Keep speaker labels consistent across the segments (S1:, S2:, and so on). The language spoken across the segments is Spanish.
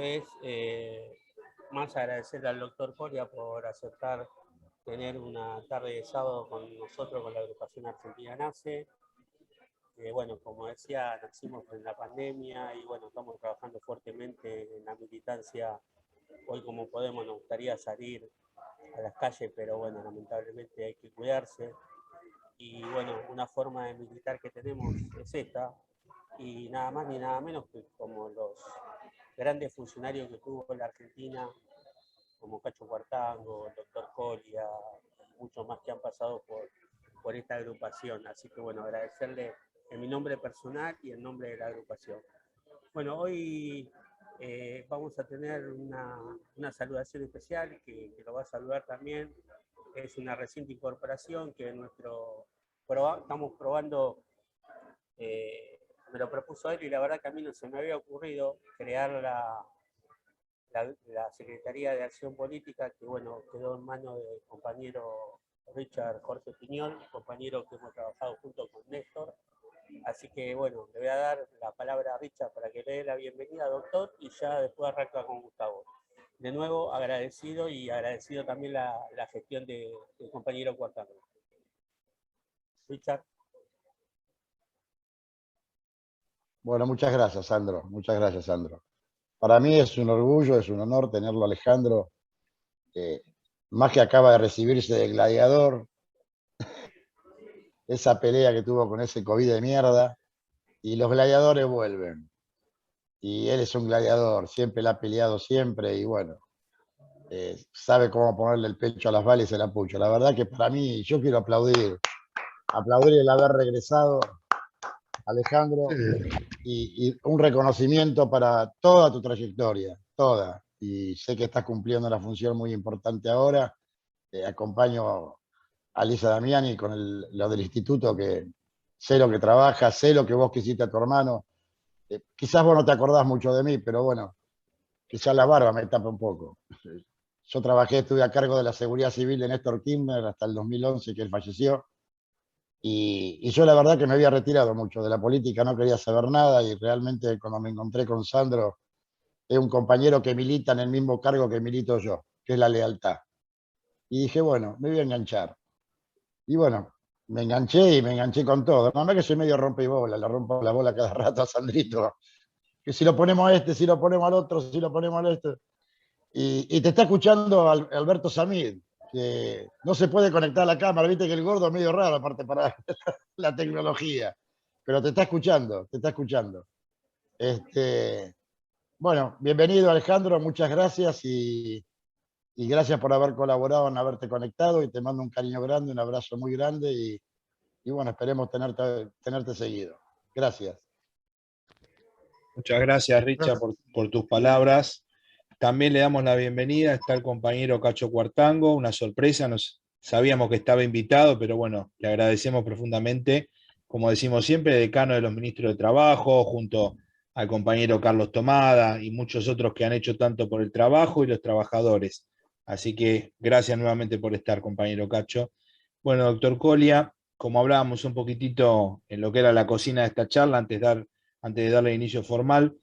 S1: vez más agradecerle al doctor Coria por aceptar tener una tarde de sábado con nosotros, con la agrupación Argentina Nace. Bueno, como decía, nacimos en la pandemia y bueno, estamos trabajando fuertemente en la militancia. Hoy como podemos nos gustaría salir a las calles, pero bueno, lamentablemente hay que cuidarse. Y bueno, una forma de militar que tenemos es esta, y nada más ni nada menos que como los grandes funcionarios que tuvo la Argentina, como Cacho Cuartango, el doctor Colia, muchos más que han pasado por esta agrupación. Así que bueno, agradecerle en mi nombre personal y en nombre de la agrupación. Bueno, hoy vamos a tener una saludación especial que lo va a saludar también. Es una reciente incorporación que estamos probando, me lo propuso él y la verdad que a mí no se me había ocurrido crear la Secretaría de Acción Política, que bueno, quedó en manos del compañero Richard Jorge Piñol, compañero que hemos trabajado junto con Néstor. Así que bueno, le voy a dar la palabra a Richard para que le dé la bienvenida, doctor, y ya después arranca con Gustavo. De nuevo, agradecido y agradecido también la gestión del compañero Cuartango. Richard.
S2: Bueno, muchas gracias, Sandro. Muchas gracias, Sandro. Para mí es un orgullo, es un honor tenerlo, Alejandro. Más que acaba de recibirse de Gladiador, esa pelea que tuvo con ese COVID de mierda, y los gladiadores vuelven. Y él es un gladiador, siempre la ha peleado siempre, y bueno, sabe cómo ponerle el pecho a las balas y se la pucho. La verdad que para mí, yo quiero aplaudir el haber regresado, Alejandro, y un reconocimiento para toda tu trayectoria, toda. Y sé que estás cumpliendo una función muy importante ahora. Acompaño a Lisa Damiani con lo del instituto, que sé lo que trabaja, sé lo que vos quisiste a tu hermano. Quizás vos no te acordás mucho de mí, pero bueno, quizás la barba me tapa un poco. Yo estuve a cargo de la seguridad civil de Néstor Kirchner hasta el 2011, que él falleció. Y yo la verdad que me había retirado mucho de la política, no quería saber nada, y realmente cuando me encontré con Sandro, es un compañero que milita en el mismo cargo que milito yo, que es la lealtad. Y dije, bueno, me voy a enganchar. Y bueno, me enganché y me enganché con todo. No, que soy medio rompebola, le rompo la bola cada rato a Sandrito. Que si lo ponemos a este, si lo ponemos al otro, si lo ponemos al este. Y te está escuchando Alberto Samid, que no se puede conectar a la cámara, viste que el gordo es medio raro, aparte para la tecnología. Pero te está escuchando, te está escuchando. Bueno, bienvenido Alejandro, muchas gracias y gracias por haber colaborado, en haberte conectado, y te mando un cariño grande, un abrazo muy grande y bueno, esperemos tenerte seguido. Gracias.
S3: Muchas gracias, Richard, por tus palabras. También le damos la bienvenida, está el compañero Cacho Cuartango, una sorpresa, sabíamos que estaba invitado, pero bueno, le agradecemos profundamente, como decimos siempre, decano de los ministros de Trabajo, junto al compañero Carlos Tomada y muchos otros que han hecho tanto por el trabajo y los trabajadores. Así que gracias nuevamente por estar, compañero Cacho. Bueno, doctor Colia, como hablábamos un poquitito en lo que era la cocina de esta charla, antes de darle inicio formal,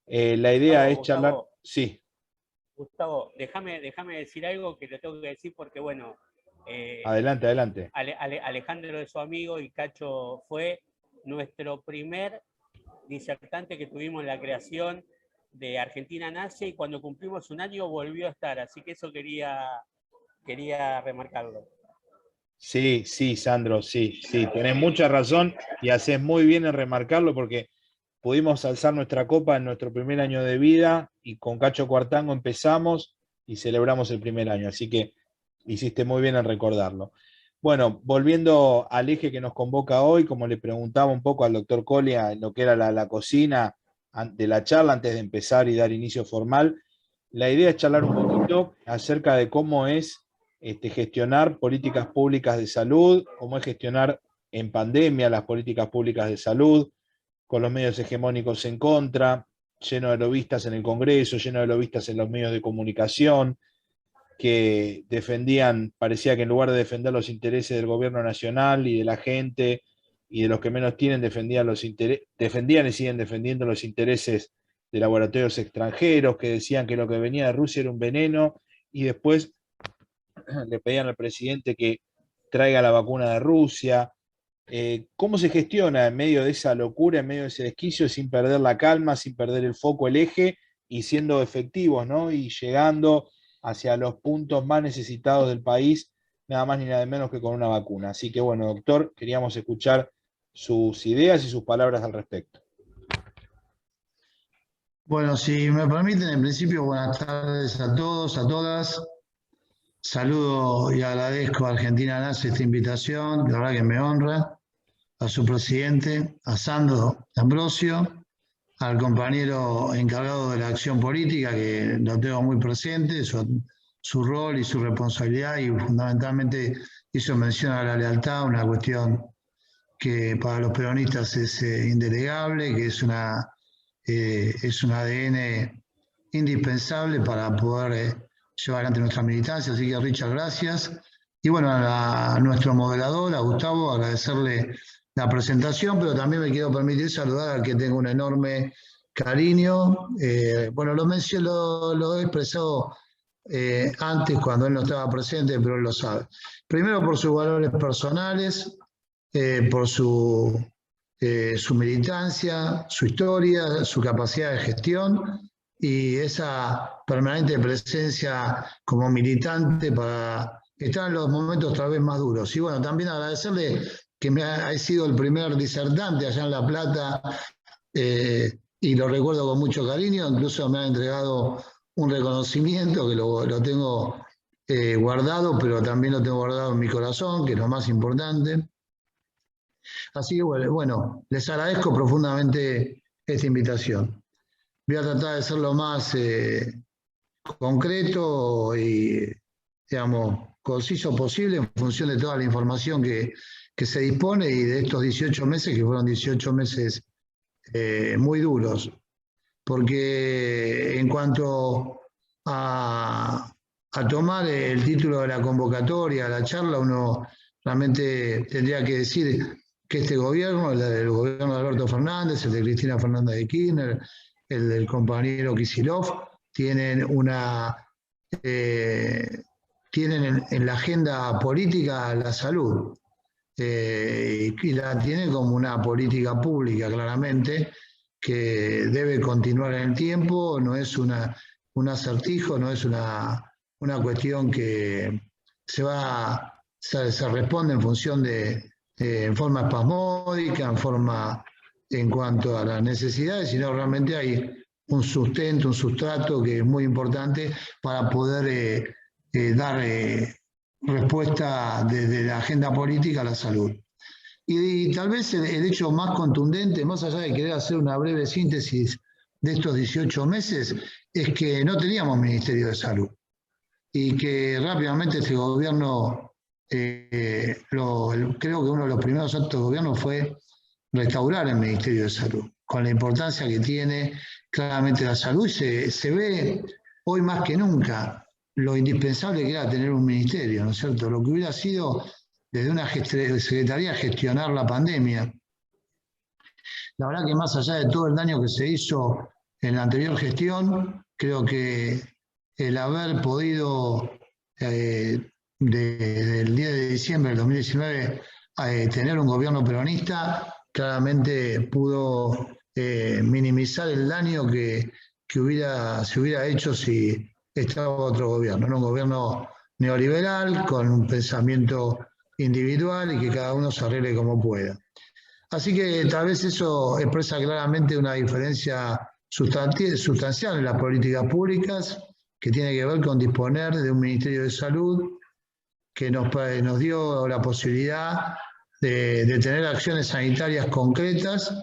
S3: la idea es charlar... Sí.
S1: Gustavo, déjame decir algo que le tengo que decir porque, bueno...
S3: adelante.
S1: Alejandro es su amigo y Cacho fue nuestro primer disertante que tuvimos en la creación de Argentina Nace, y cuando cumplimos un año volvió a estar, así que eso quería remarcarlo.
S3: Sí, Sandro, sí, tenés mucha razón y haces muy bien en remarcarlo porque pudimos alzar nuestra copa en nuestro primer año de vida y con Cacho Cuartango empezamos y celebramos el primer año, así que hiciste muy bien en recordarlo. Bueno, volviendo al eje que nos convoca hoy, como le preguntaba un poco al doctor Colia en lo que era la cocina de la charla antes de empezar y dar inicio formal, la idea es charlar un poquito acerca de cómo es gestionar políticas públicas de salud, cómo es gestionar en pandemia las políticas públicas de salud, con los medios hegemónicos en contra, lleno de lobistas en el Congreso, lleno de lobistas en los medios de comunicación, que parecía que en lugar de defender los intereses del gobierno nacional y de la gente y de los que menos tienen, defendían y siguen defendiendo los intereses de laboratorios extranjeros que decían que lo que venía de Rusia era un veneno, y después le pedían al presidente que traiga la vacuna de Rusia. ¿Cómo se gestiona en medio de esa locura, en medio de ese desquicio, sin perder la calma, sin perder el foco, el eje, y siendo efectivos, ¿no? Y llegando hacia los puntos más necesitados del país, nada más ni nada menos que con una vacuna? Así que bueno, doctor, queríamos escuchar sus ideas y sus palabras al respecto.
S4: Bueno, si me permiten, en principio, buenas tardes a todos, a todas. Saludo y agradezco a Argentina NACE esta invitación, la verdad que me honra, a su presidente, a Sandro Ambrosio, al compañero encargado de la acción política, que lo tengo muy presente, su rol y su responsabilidad, y fundamentalmente hizo mención a la lealtad, una cuestión que para los peronistas es indelegable, que es un ADN indispensable para poder llevar adelante nuestra militancia. Así que, Richard, gracias. Y bueno, a nuestro moderador, a Gustavo, agradecerle la presentación, pero también me quiero permitir saludar al que tengo un enorme cariño. Bueno, lo he expresado antes cuando él no estaba presente, pero él lo sabe. Primero por sus valores personales, por su militancia, su historia, su capacidad de gestión y esa permanente presencia como militante para estar en los momentos tal vez más duros. Y bueno, también agradecerle que ha sido el primer disertante allá en La Plata, y lo recuerdo con mucho cariño. Incluso me ha entregado un reconocimiento que lo tengo guardado, pero también lo tengo guardado en mi corazón, que es lo más importante. Así que bueno, les agradezco profundamente esta invitación. Voy a tratar de ser lo más concreto y, digamos, conciso posible en función de toda la información que se dispone y de estos 18 meses, que fueron 18 meses muy duros. Porque en cuanto a tomar el título de la convocatoria, la charla, uno realmente tendría que decir que este gobierno, el gobierno de Alberto Fernández, el de Cristina Fernández de Kirchner, el del compañero Kicillof, tienen en la agenda política la salud, y la tienen como una política pública, claramente, que debe continuar en el tiempo. No es un acertijo, no es una cuestión que se responde en función en forma espasmódica, en cuanto a las necesidades, sino realmente hay un sustento, un sustrato que es muy importante para poder dar respuesta desde la agenda política a la salud. Y tal vez el hecho más contundente, más allá de querer hacer una breve síntesis de estos 18 meses, es que no teníamos Ministerio de Salud y que rápidamente este gobierno, creo que uno de los primeros actos de gobierno fue restaurar el Ministerio de Salud, con la importancia que tiene claramente la salud. Se ve hoy más que nunca lo indispensable que era tener un ministerio, ¿no es cierto? Lo que hubiera sido desde una secretaría gestionar la pandemia. La verdad que más allá de todo el daño que se hizo en la anterior gestión, creo que el haber podido, desde el 10 de diciembre del 2019, tener un gobierno peronista, claramente pudo minimizar el daño que se hubiera hecho si estaba otro gobierno, ¿no? Un gobierno neoliberal con un pensamiento individual y que cada uno se arregle como pueda. Así que tal vez eso expresa claramente una diferencia sustancial en las políticas públicas, que tiene que ver con disponer de un Ministerio de Salud que nos dio la posibilidad de tener acciones sanitarias concretas,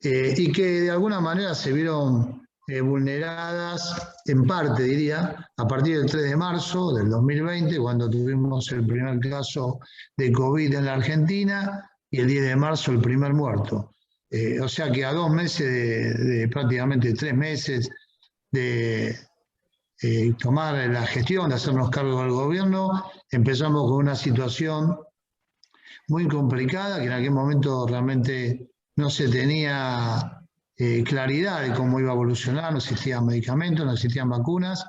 S4: y que de alguna manera se vieron vulneradas, en parte diría, a partir del 3 de marzo del 2020, cuando tuvimos el primer caso de COVID en la Argentina y el 10 de marzo el primer muerto. O sea que a 2 meses de prácticamente 3 meses de tomar la gestión, de hacernos cargo del gobierno, empezamos con una situación muy complicada, que en aquel momento realmente no se tenía claridad de cómo iba a evolucionar, no existían medicamentos, no existían vacunas,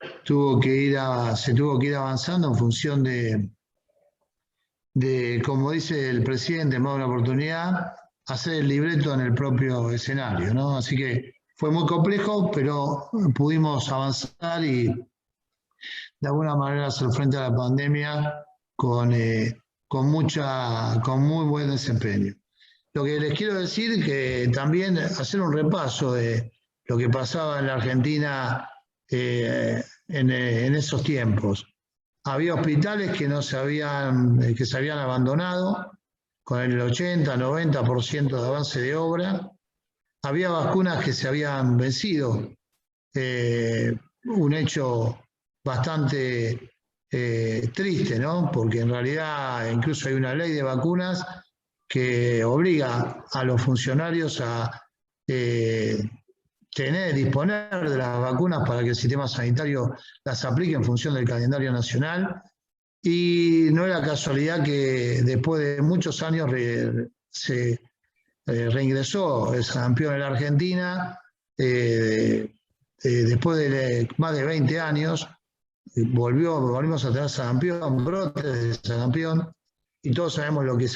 S4: se tuvo que ir avanzando en función de, como dice el presidente, en más de una oportunidad, hacer el libreto en el propio escenario, ¿no? Así que fue muy complejo, pero pudimos avanzar y de alguna manera hacer frente a la pandemia con muy buen desempeño. Lo que les quiero decir que también hacer un repaso de lo que pasaba en la Argentina en esos tiempos. Había hospitales que se habían abandonado con el 80-90% de avance de obra. Había vacunas que se habían vencido, un hecho bastante triste, ¿no? Porque en realidad incluso hay una ley de vacunas que obliga a los funcionarios a disponer de las vacunas para que el sistema sanitario las aplique en función del calendario nacional. Y no era casualidad que después de muchos años se reingresó el sarampión en la Argentina, después de más de 20 años, volvimos a tener sarampión, brotes de sarampión, y todos sabemos lo que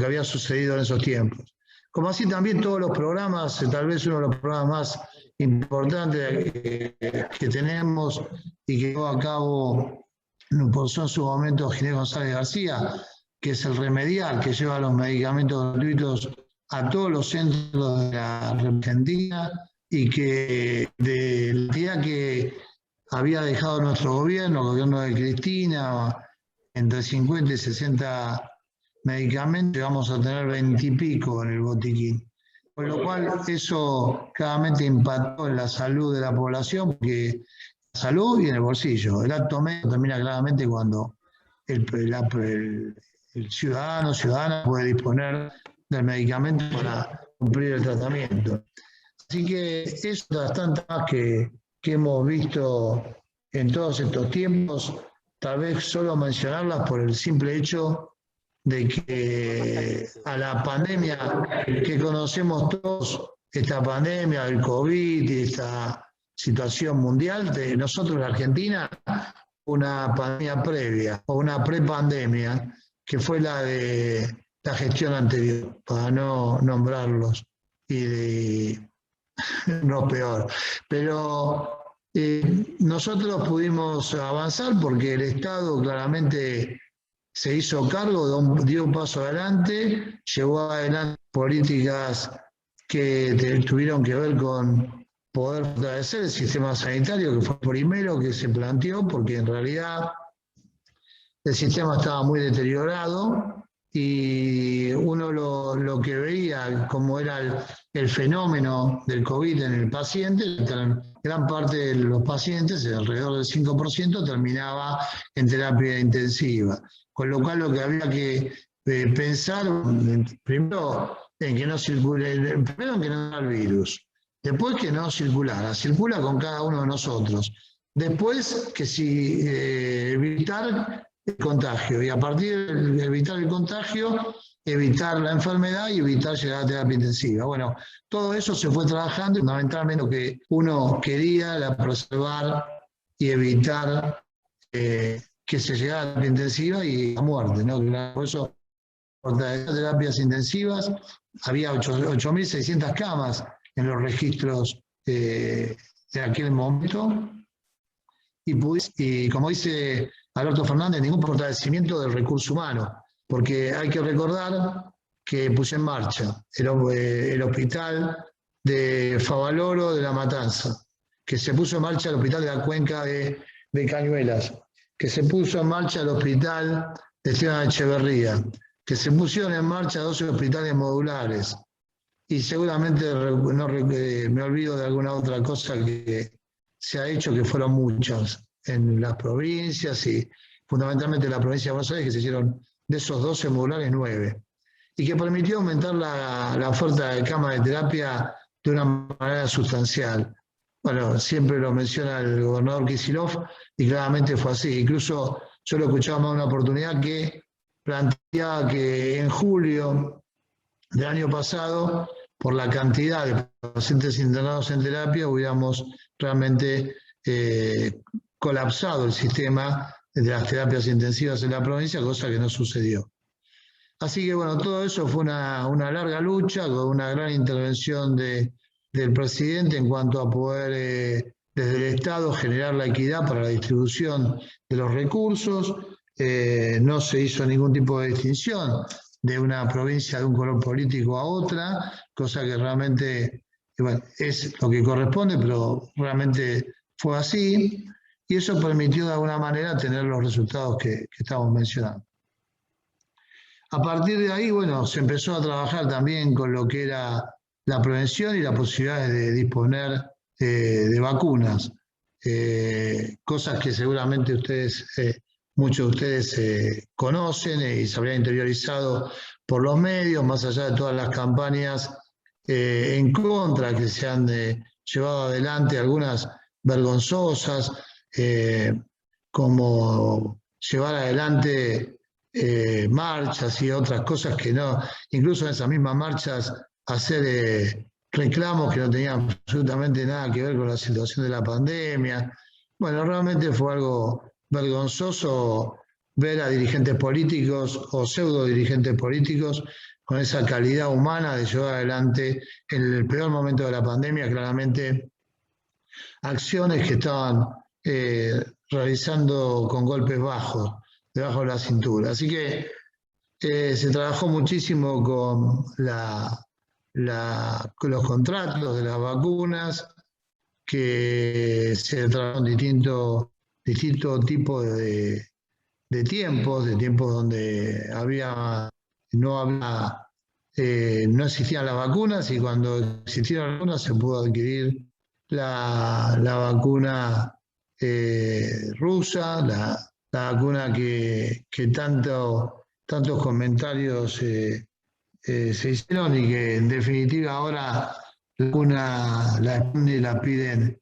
S4: había sucedido en esos tiempos. Como así también todos los programas, tal vez uno de los programas más importantes que tenemos y que llevó a cabo por en su momento Ginés González García, que es el Remedial, que lleva los medicamentos gratuitos a todos los centros de la Argentina, y que de la cantidad que había dejado nuestro gobierno, el gobierno de Cristina, entre 50 y 60 medicamentos, vamos a tener 20 y pico en el botiquín. Con lo cual eso claramente impactó en la salud de la población, porque la salud y en el bolsillo. El acto medio termina claramente cuando el ciudadana puede disponer del medicamento para cumplir el tratamiento. Así que eso es bastante más que hemos visto en todos estos tiempos, tal vez solo mencionarlas por el simple hecho de que a la pandemia que conocemos todos, esta pandemia del COVID y esta situación mundial, de nosotros en la Argentina, una pandemia previa o una prepandemia, que fue la de la gestión anterior, para no nombrarlos y no peor. Pero nosotros pudimos avanzar porque el Estado claramente se hizo cargo, dio un paso adelante, llevó adelante políticas que tuvieron que ver con poder fortalecer el sistema sanitario, que fue el primero que se planteó, porque en realidad el sistema estaba muy deteriorado y uno lo que veía como era el fenómeno del COVID en el paciente, gran parte de los pacientes, alrededor del 5%, terminaba en terapia intensiva. Con lo cual lo que había que pensar, primero en que no circule, primero en que no el virus, después que no circulara, circula con cada uno de nosotros. Después que si evitar el contagio, y a partir de evitar el contagio, evitar la enfermedad y evitar llegar a terapia intensiva. Bueno, todo eso se fue trabajando, fundamentalmente lo que uno quería era preservar y evitar que se llegara a terapia intensiva y la muerte, ¿no? Por eso, por terapias intensivas, había 8.600 camas en los registros de aquel momento, y como dice Alberto Fernández, ningún fortalecimiento del recurso humano, porque hay que recordar que puse en marcha el hospital de Favaloro de La Matanza, que se puso en marcha el hospital de la Cuenca de Cañuelas, que se puso en marcha el hospital de Esteban Echeverría, que se pusieron en marcha 12 hospitales modulares, y seguramente me olvido de alguna otra cosa que se ha hecho, que fueron muchas en las provincias y fundamentalmente en la provincia de Buenos Aires, que se hicieron de esos 12 modulares 9, y que permitió aumentar la oferta de camas de terapia de una manera sustancial. Bueno, siempre lo menciona el gobernador Kicillof y claramente fue así. Incluso yo lo escuchaba más una oportunidad que planteaba que en julio del año pasado por la cantidad de pacientes internados en terapia, hubiéramos realmente colapsado el sistema de las terapias intensivas en la provincia, cosa que no sucedió. Así que bueno, todo eso fue una larga lucha, con una gran intervención del presidente en cuanto a poder desde el Estado generar la equidad para la distribución de los recursos. No se hizo ningún tipo de distinción de una provincia de un color político a otra, cosa que realmente bueno, es lo que corresponde, pero realmente fue así, y eso permitió de alguna manera tener los resultados que estamos mencionando. A partir de ahí, bueno, se empezó a trabajar también con lo que era la prevención y la posibilidad de disponer de vacunas, cosas que seguramente ustedes, muchos de ustedes conocen y se habrían interiorizado por los medios, más allá de todas las campañas en contra que se han llevado adelante, algunas vergonzosas, como llevar adelante marchas y otras cosas que no, incluso en esas mismas marchas hacer reclamos que no tenían absolutamente nada que ver con la situación de la pandemia. Bueno, realmente fue algo vergonzoso ver a dirigentes políticos o pseudo dirigentes políticos con esa calidad humana de llevar adelante en el peor momento de la pandemia, claramente acciones que estaban realizando con golpes bajos, debajo de la cintura. Así que se trabajó muchísimo con los contratos de las vacunas, que se trabajaron distintos tipos de tiempos donde no existían las vacunas, y cuando existieron las vacunas se pudo adquirir la vacuna rusa, la vacuna que tantos comentarios se hicieron, y que en definitiva ahora la piden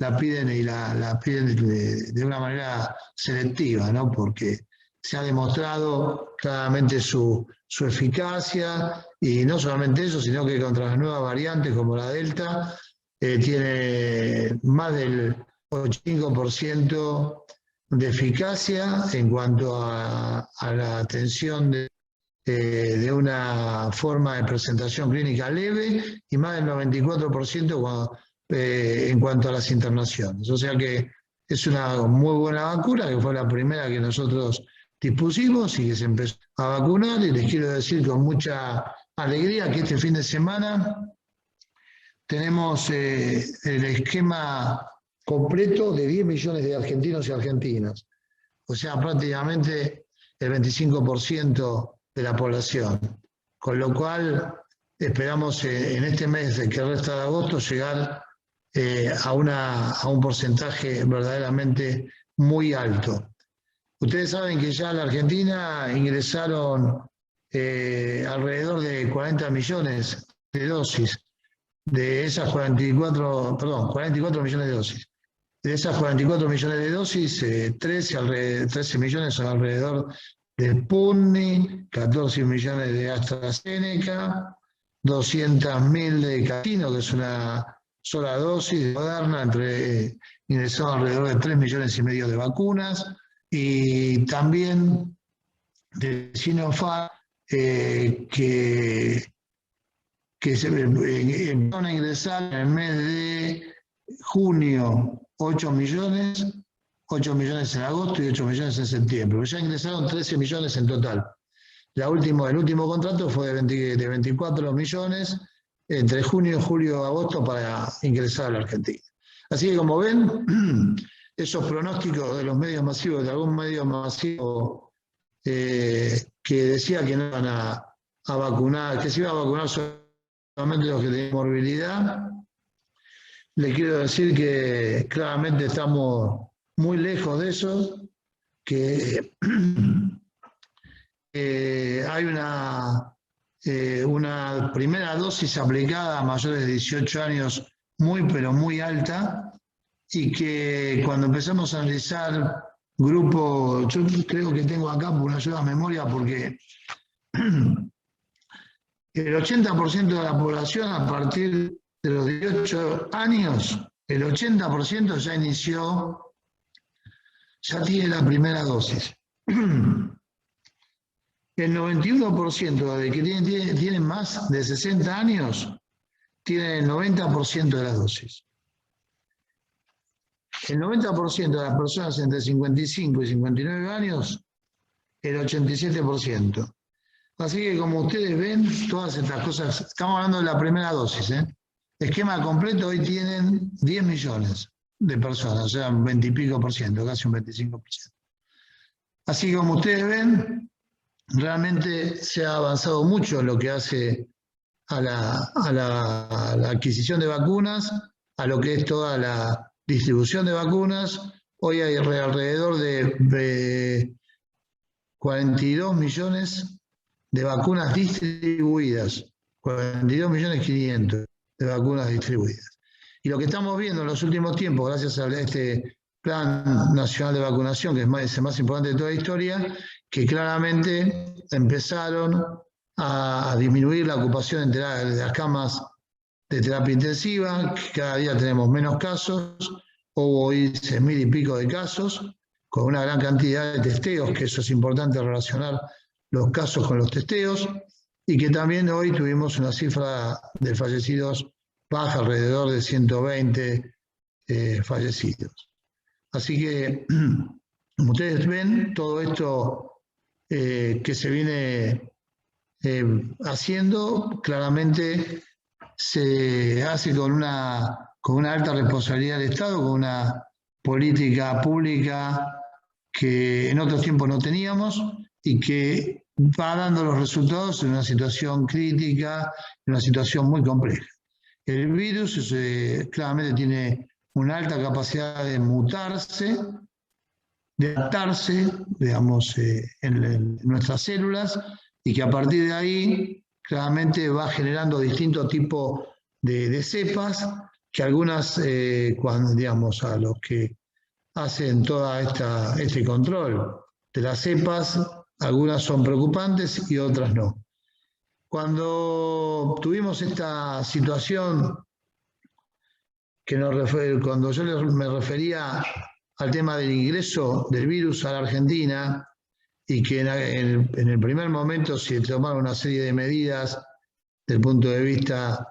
S4: de una manera selectiva, ¿no? Porque se ha demostrado claramente su eficacia, y no solamente eso, sino que contra las nuevas variantes como la Delta tiene más del 85% de eficacia en cuanto a la atención de una forma de presentación clínica leve, y más del 94% en cuanto a las internaciones. O sea que es una muy buena vacuna, que fue la primera que nosotros dispusimos y que se empezó a vacunar, y les quiero decir con mucha alegría que este fin de semana tenemos el esquema completo de 10 millones de argentinos y argentinas, o sea, prácticamente el 25% de la población, con lo cual esperamos en este mes que resta de agosto llegar a un porcentaje verdaderamente muy alto. Ustedes saben que ya en la Argentina ingresaron alrededor de 40 millones de dosis, de esas 44 millones de dosis. De esas 44 millones de dosis, 13 millones son alrededor de Sputnik, 14 millones de AstraZeneca, 200.000 de Casino, que es una sola dosis de Moderna, ingresaron alrededor de 3 millones y medio de vacunas, y también de Sinopharm, que se empezaron a ingresar en el mes de junio 8 millones en agosto y 8 millones en septiembre, pero ya ingresaron 13 millones en total. El último contrato fue de 24 millones entre junio, julio y agosto para ingresar a la Argentina. Así que, como ven, esos pronósticos de los medios masivos, de algún medio masivo que decía que no iban a vacunar, que se iba a vacunar solamente los que tenían morbilidad, le quiero decir que claramente estamos muy lejos de eso, que hay una primera dosis aplicada a mayores de 18 años pero muy alta, y que cuando empezamos a analizar grupos, yo creo que tengo acá por una ayuda a memoria, porque El 80% de la población a partir de los 18 años, el 80% ya inició, ya tiene la primera dosis. El 91% de que tienen más de 60 años tienen el 90% de las dosis. El 90% de las personas entre 55 y 59 años, el 87%. Así que como ustedes ven, todas estas cosas, estamos hablando de la primera dosis, ¿eh? Esquema completo, hoy tienen 10 millones de personas, o sea, un 20 y pico por ciento, casi un 25%. Así que como ustedes ven, realmente se ha avanzado mucho en lo que hace a la adquisición de vacunas, a lo que es toda la distribución de vacunas. Hoy hay alrededor de 42 millones de vacunas distribuidas, 42.500.000 de vacunas distribuidas. Y lo que estamos viendo en los últimos tiempos, gracias a este Plan Nacional de Vacunación, que es el más importante de toda la historia, que claramente empezaron a disminuir la ocupación de las camas de terapia intensiva, que cada día tenemos menos casos, hubo hoy 6.000 y pico de casos, con una gran cantidad de testeos, que eso es importante relacionar los casos con los testeos, y que también hoy tuvimos una cifra de fallecidos baja, alrededor de 120 fallecidos. Así que, como ustedes ven, todo esto que se viene haciendo, claramente se hace con una alta responsabilidad del Estado, con una política pública que en otros tiempos no teníamos y que va dando los resultados en una situación crítica, en una situación muy compleja. El virus claramente tiene una alta capacidad de mutarse, de adaptarse, digamos, en nuestras células, y que a partir de ahí claramente va generando distintos tipos de cepas, que algunas, cuando, digamos, a los que hacen todo este control de las cepas, algunas son preocupantes y otras no. Cuando tuvimos esta situación, cuando yo me refería al tema del ingreso del virus a la Argentina, y que en el primer momento se tomaron una serie de medidas desde el punto de vista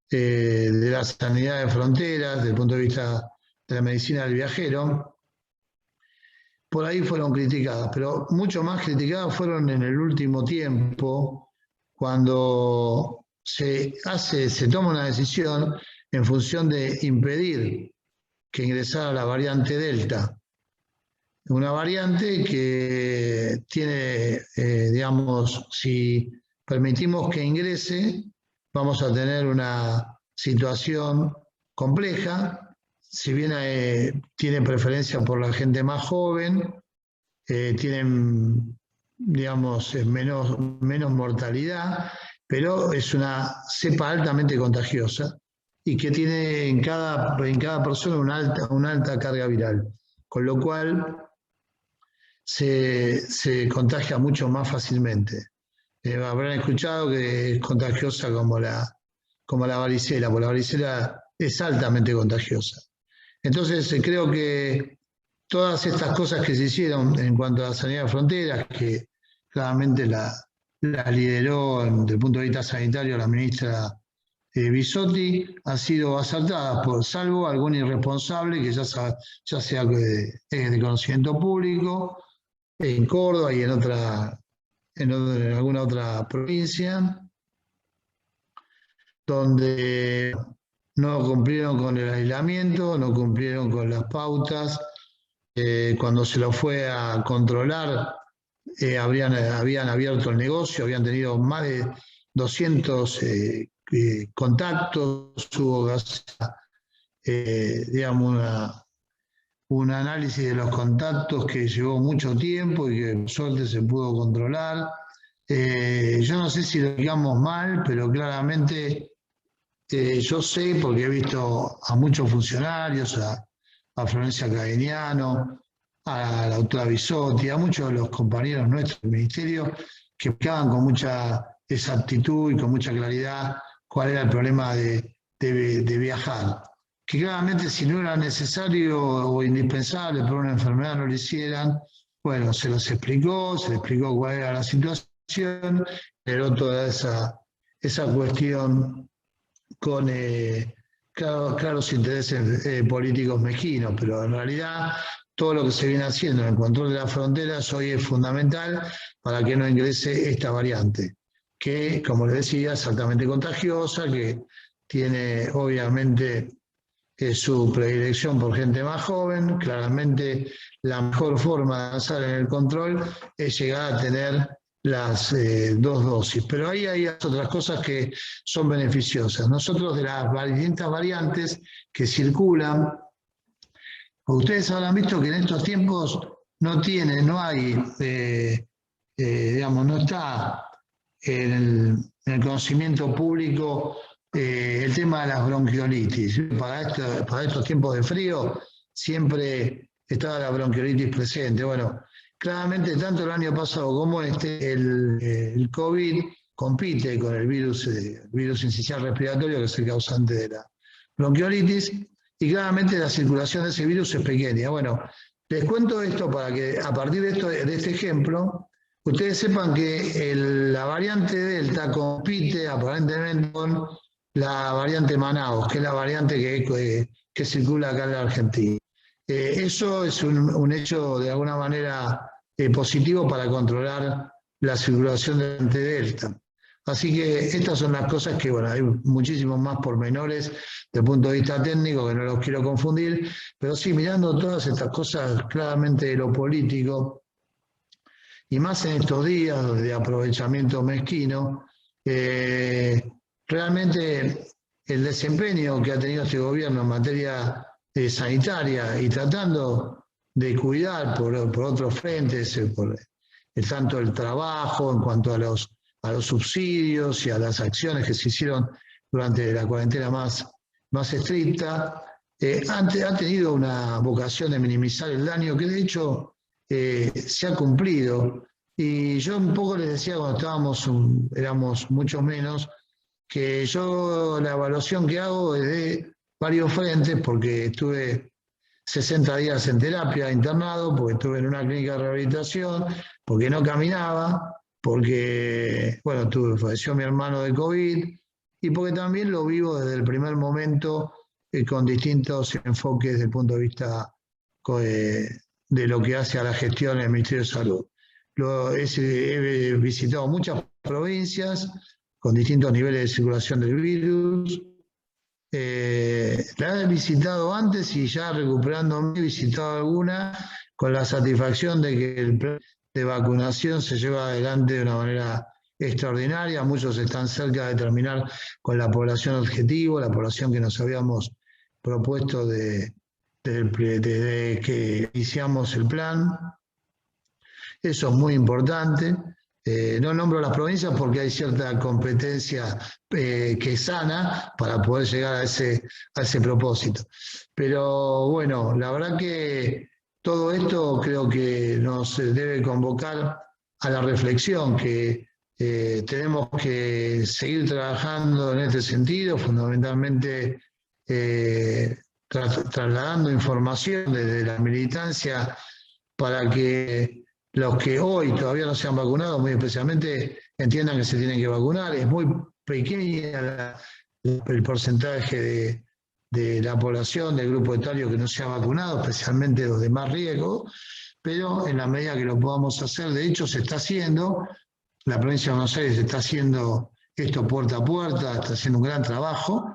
S4: de la sanidad de fronteras, desde el punto de vista de la medicina del viajero, por ahí fueron criticadas, pero mucho más criticadas fueron en el último tiempo, cuando se toma una decisión en función de impedir que ingresara la variante Delta. Una variante que tiene, digamos, si permitimos que ingrese, vamos a tener una situación compleja. Si bien tiene preferencia por la gente más joven, tienen, digamos, menos mortalidad, pero es una cepa altamente contagiosa y que tiene en cada persona una alta carga viral, con lo cual se contagia mucho más fácilmente. Habrán escuchado que es contagiosa como la varicela, porque la varicela es altamente contagiosa. Entonces creo que todas estas cosas que se hicieron en cuanto a la sanidad de fronteras, que claramente la lideró desde el punto de vista sanitario la ministra Bisotti, han sido acertadas, salvo algún irresponsable que ya sea de conocimiento público, en Córdoba y en alguna otra provincia, donde no cumplieron con el aislamiento, no cumplieron con las pautas. Cuando se lo fue a controlar, habían abierto el negocio, habían tenido más de 200 contactos, hubo digamos un análisis de los contactos que llevó mucho tiempo y que por suerte se pudo controlar. Yo no sé si lo digamos mal, pero claramente yo sé, porque he visto a muchos funcionarios, a Florencia Cageniano, a la doctora Bisotti, a muchos de los compañeros nuestros del ministerio, que explicaban con mucha exactitud y con mucha claridad cuál era el problema de viajar. Que claramente si no era necesario o indispensable por una enfermedad no lo hicieran, bueno, se les explicó cuál era la situación, generó toda esa cuestión con claros intereses políticos mezquinos, pero en realidad todo lo que se viene haciendo en el control de las fronteras hoy es fundamental para que no ingrese esta variante, que, como les decía, es altamente contagiosa, que tiene obviamente su predilección por gente más joven. Claramente la mejor forma de avanzar en el control es llegar a tener las 2 dosis. Pero ahí hay otras cosas que son beneficiosas. Nosotros, de las distintas variantes que circulan, ustedes habrán visto que en estos tiempos no está en el conocimiento público el tema de las bronquiolitis. Para estos tiempos de frío siempre estaba la bronquiolitis presente. Bueno, claramente tanto el año pasado como el COVID compite con el virus incisional respiratorio, que es el causante de la bronquiolitis, y claramente la circulación de ese virus es pequeña. Bueno, les cuento esto para que a partir de este ejemplo, ustedes sepan que la variante Delta compite aparentemente con la variante Manaus, que es la variante que circula acá en la Argentina. Eso es un hecho de alguna manera positivo para controlar la circulación de la variante Delta. Así que estas son las cosas que, bueno, hay muchísimos más pormenores desde el punto de vista técnico que no los quiero confundir, pero sí, mirando todas estas cosas claramente de lo político, y más en estos días de aprovechamiento mezquino, realmente el desempeño que ha tenido este gobierno en materia sanitaria y tratando de cuidar por otros frentes, tanto el trabajo en cuanto a los subsidios y a las acciones que se hicieron durante la cuarentena más estricta, ha tenido una vocación de minimizar el daño que de hecho se ha cumplido. Y yo un poco les decía cuando éramos mucho menos, que yo la evaluación que hago es de varios frentes, porque estuve 60 días en terapia internado, porque estuve en una clínica de rehabilitación, porque no caminaba, porque, bueno, falleció mi hermano de COVID, y porque también lo vivo desde el primer momento con distintos enfoques desde el punto de vista de lo que hace a la gestión del Ministerio de Salud. He visitado muchas provincias con distintos niveles de circulación del virus. La he visitado antes y ya recuperándome he visitado alguna con la satisfacción de que el plan de vacunación se lleva adelante de una manera extraordinaria. Muchos están cerca de terminar con la población objetivo, la población que nos habíamos propuesto desde que iniciamos el plan. Eso es muy importante. No nombro las provincias porque hay cierta competencia que es sana para poder llegar a ese propósito. Pero bueno, la verdad que todo esto creo que nos debe convocar a la reflexión, que tenemos que seguir trabajando en este sentido, fundamentalmente trasladando información desde la militancia para que los que hoy todavía no se han vacunado, muy especialmente, entiendan que se tienen que vacunar. Es muy pequeña el porcentaje de la población, del grupo etario que no se ha vacunado, especialmente los de más riesgo, pero en la medida que lo podamos hacer, de hecho se está haciendo, la provincia de Buenos Aires está haciendo esto puerta a puerta, está haciendo un gran trabajo,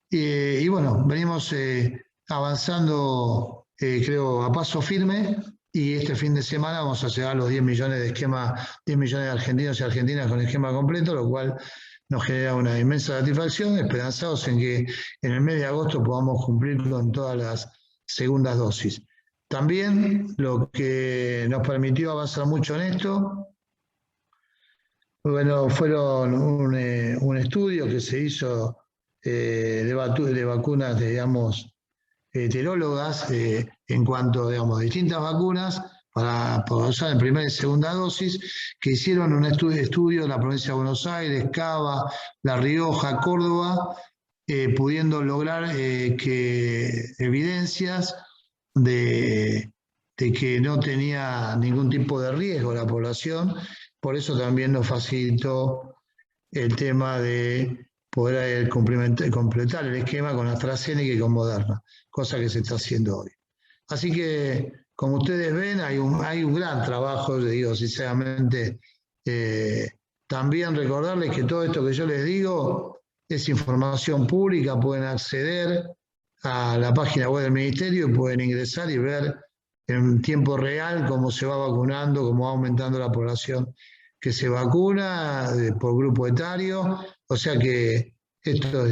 S4: y bueno, venimos avanzando, creo, a paso firme. Y este fin de semana vamos a llegar a los 10 millones de argentinos y argentinas con esquema completo, lo cual nos genera una inmensa satisfacción, esperanzados en que en el mes de agosto podamos cumplir con todas las segundas dosis. También lo que nos permitió avanzar mucho en esto, bueno, fueron un estudio que se hizo de vacunas, digamos, heterólogas en cuanto, digamos, a distintas vacunas para usar en primera y segunda dosis, que hicieron un estudio en la provincia de Buenos Aires, Cava, La Rioja, Córdoba, pudiendo lograr evidencias de que no tenía ningún tipo de riesgo la población. Por eso también nos facilitó el tema de poder completar el esquema con AstraZeneca y con Moderna, cosa que se está haciendo hoy. Así que, como ustedes ven, hay un gran trabajo, les digo sinceramente. También recordarles que todo esto que yo les digo es información pública, pueden acceder a la página web del Ministerio y pueden ingresar y ver en tiempo real cómo se va vacunando, cómo va aumentando la población que se vacuna por grupo etario. O sea que esto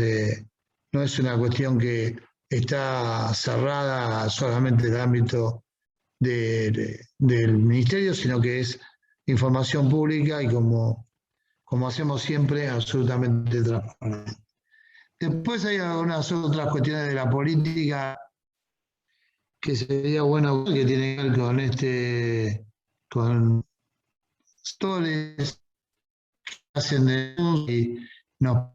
S4: no es una cuestión que está cerrada solamente en el ámbito del Ministerio, sino que es información pública y como hacemos siempre, absolutamente transparente. Después hay algunas otras cuestiones de la política que sería bueno que tienen que ver con stories que hacen y nos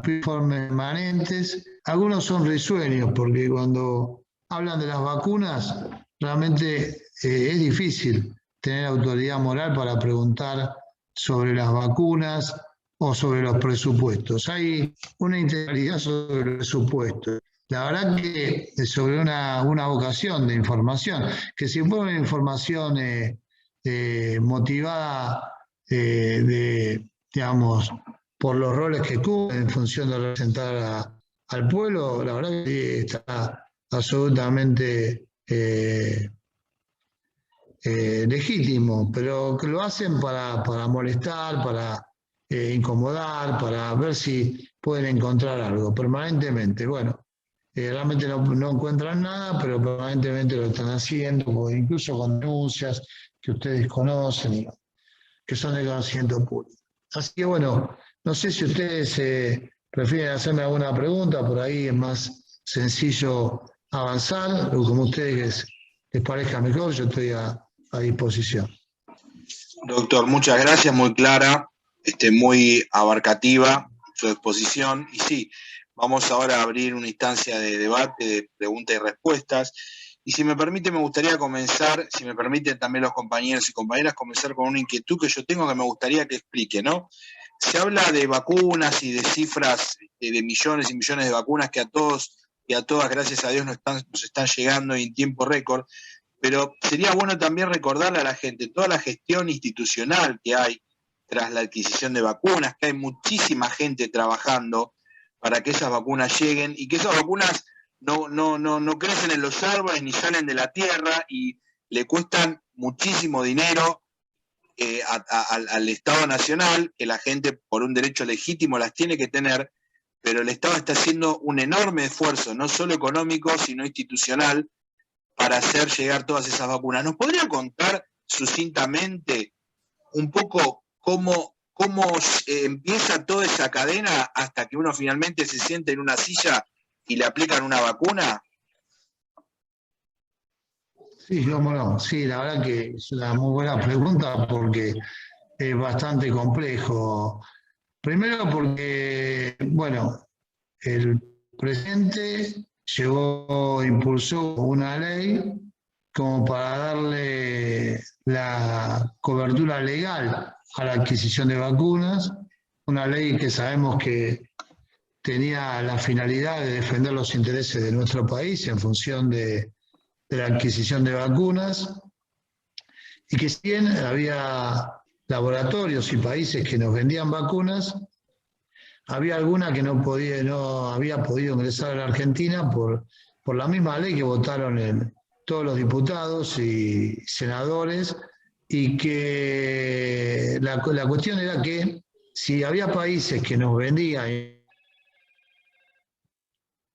S4: piden informes permanentes. Algunos son risueños porque cuando hablan de las vacunas realmente es difícil tener autoridad moral para preguntar sobre las vacunas o sobre los presupuestos. Hay una integralidad sobre el presupuesto. La verdad que sobre una vocación de información, que si fuera una información motivada digamos, por los roles que cubren en función de representar al pueblo, la verdad que está absolutamente legítimo, pero que lo hacen para molestar, para incomodar, para ver si pueden encontrar algo permanentemente. Bueno, realmente no encuentran nada, pero permanentemente lo están haciendo, incluso con denuncias que ustedes conocen, que son de conocimiento público. Así que bueno, no sé si ustedes prefieren hacerme alguna pregunta, por ahí es más sencillo avanzar, o como a ustedes les parezca mejor, yo estoy a disposición.
S5: Doctor, muchas gracias, muy clara, muy abarcativa su exposición. Y sí, vamos ahora a abrir una instancia de debate, de preguntas y respuestas. Y si me permite, me gustaría comenzar, si me permiten también los compañeros y compañeras, comenzar con una inquietud que yo tengo que me gustaría que explique, ¿no? Se habla de vacunas y de cifras de millones y millones de vacunas que a todos y a todas, gracias a Dios, nos están llegando y en tiempo récord. Pero sería bueno también recordarle a la gente toda la gestión institucional que hay tras la adquisición de vacunas, que hay muchísima gente trabajando para que esas vacunas lleguen y que esas vacunas no crecen en los árboles ni salen de la tierra y le cuestan muchísimo dinero al Estado Nacional, que la gente por un derecho legítimo las tiene que tener, pero el Estado está haciendo un enorme esfuerzo, no solo económico, sino institucional, para hacer llegar todas esas vacunas. ¿Nos podría contar sucintamente un poco cómo empieza toda esa cadena hasta que uno finalmente se siente en una silla y le aplican una vacuna?
S4: Sí, cómo no. Sí, la verdad que es una muy buena pregunta porque es bastante complejo. Primero porque, bueno, el presidente impulsó una ley como para darle la cobertura legal a la adquisición de vacunas, una ley que sabemos que tenía la finalidad de defender los intereses de nuestro país en función de la adquisición de vacunas, y que si bien había laboratorios y países que nos vendían vacunas, había alguna que no había podido ingresar a la Argentina por la misma ley que votaron todos los diputados y senadores, y que la cuestión era que si había países que nos vendían y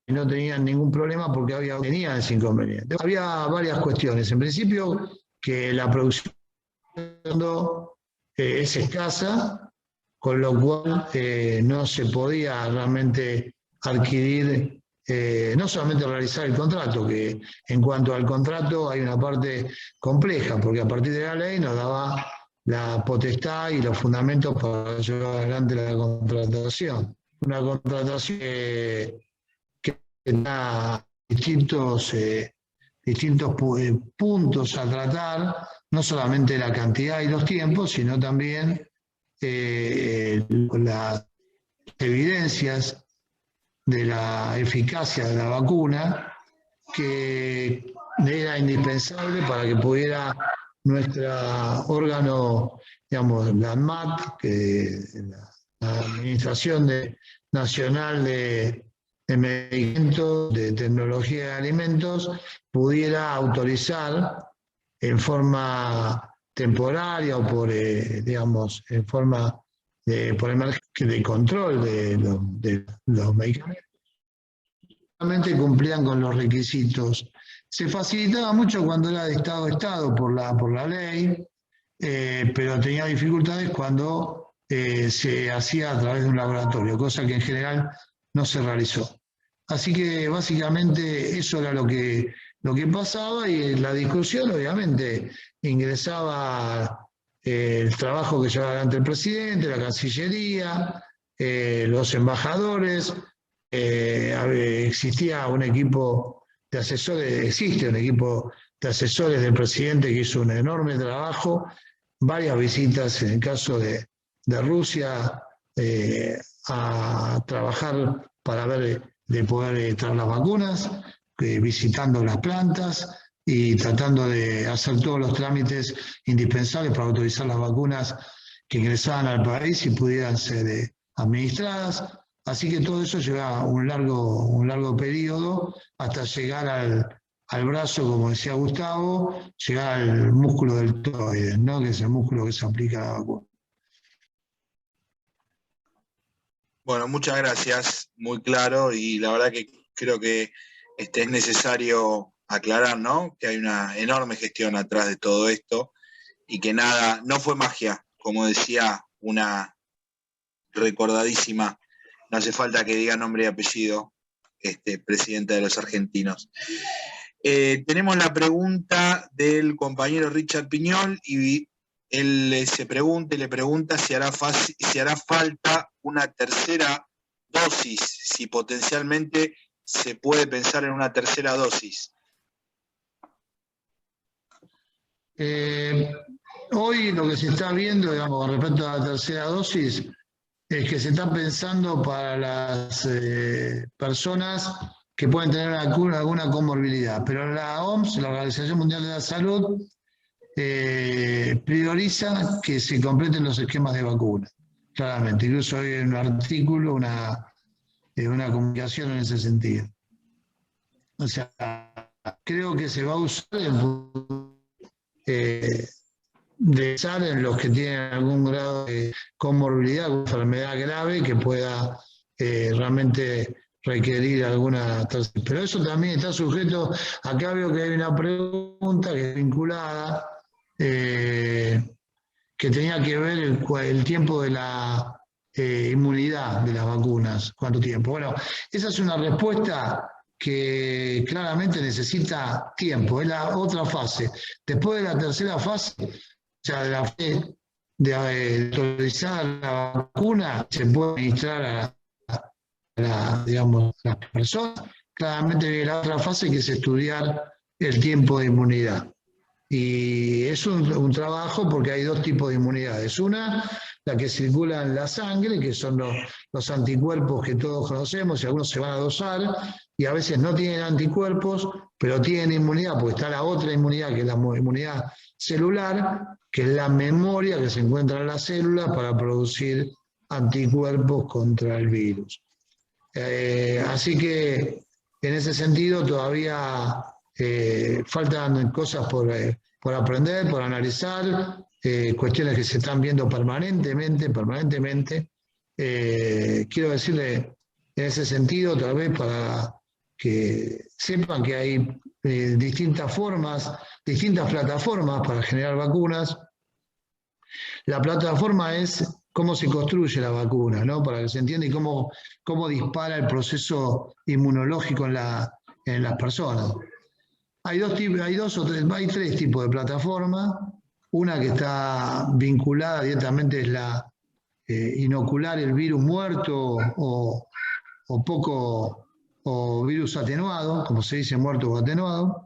S4: no tenían ningún problema porque tenían ese inconveniente. Había varias cuestiones. En principio, que la producción es escasa, con lo cual no se podía realmente adquirir no solamente realizar el contrato, que en cuanto al contrato hay una parte compleja, porque a partir de la ley nos daba la potestad y los fundamentos para llevar adelante la contratación. Una contratación que da distintos puntos a tratar, no solamente la cantidad y los tiempos, sino también las evidencias de la eficacia de la vacuna, que era indispensable para que pudiera nuestro órgano, digamos, la ANMAT, la Administración Nacional de Medicamentos, de Tecnología de Alimentos, pudiera autorizar en forma temporaria o por, digamos, en forma por emergencia de control de los medicamentos, realmente cumplían con los requisitos. Se facilitaba mucho cuando era de Estado a Estado por la ley, pero tenía dificultades cuando se hacía a través de un laboratorio, cosa que en general no se realizó. Así que básicamente eso era lo que pasaba, y en la discusión obviamente ingresaba el trabajo que llevaba adelante el presidente, la Cancillería, los embajadores, existía un equipo de asesores, existe un equipo de asesores del presidente que hizo un enorme trabajo, varias visitas en el caso de Rusia a trabajar para ver de poder traer las vacunas, visitando las plantas y tratando de hacer todos los trámites indispensables para autorizar las vacunas que ingresaban al país y pudieran ser administradas. Así que todo eso lleva un largo periodo hasta llegar al brazo, como decía Gustavo, llegar al músculo deltoides, ¿no? Que es el músculo que se aplica a la vacuna.
S5: Bueno, muchas gracias, muy claro, y la verdad que creo que es necesario aclarar, ¿no?, que hay una enorme gestión atrás de todo esto y que nada, no fue magia, como decía una recordadísima, no hace falta que diga nombre y apellido, presidenta de los argentinos. Tenemos la pregunta del compañero Richard Piñol, y él le pregunta si hará falta una tercera dosis, si potencialmente se puede pensar en una tercera dosis.
S4: Hoy lo que se está viendo, digamos, con respecto a la tercera dosis, es que se está pensando para las personas que pueden tener alguna comorbilidad, pero la OMS, la Organización Mundial de la Salud, prioriza que se completen los esquemas de vacuna, claramente. Incluso hay un artículo, una comunicación en ese sentido. O sea, creo que se va a usar en los que tienen algún grado de comorbilidad, alguna enfermedad grave que pueda realmente requerir alguna tercera. Pero eso también está sujeto, acá veo que hay una pregunta que es vinculada, que tenía que ver el tiempo de la inmunidad de las vacunas, cuánto tiempo. Bueno, esa es una respuesta que claramente necesita tiempo, es la otra fase. Después de la tercera fase, o sea, de la fase de autorizar la vacuna, se puede administrar a las personas. Claramente viene la otra fase, que es estudiar el tiempo de inmunidad. Y es un trabajo, porque hay dos tipos de inmunidades. Una, la que circula en la sangre, que son los anticuerpos que todos conocemos, y algunos se van a dosar, y a veces no tienen anticuerpos, pero tienen inmunidad, porque está la otra inmunidad, que es la inmunidad celular, que es la memoria que se encuentra en las células para producir anticuerpos contra el virus. Así que, en ese sentido, todavía faltan cosas por aprender, por analizar, cuestiones que se están viendo permanentemente. Quiero decirle en ese sentido, otra vez, para que sepan que hay distintas plataformas para generar vacunas. La plataforma es cómo se construye la vacuna, ¿no? Para que se entienda y cómo dispara el proceso inmunológico en las personas. Hay tres tipos de plataformas. Una que está vinculada directamente es la inocular el virus muerto o virus atenuado, como se dice, muerto o atenuado.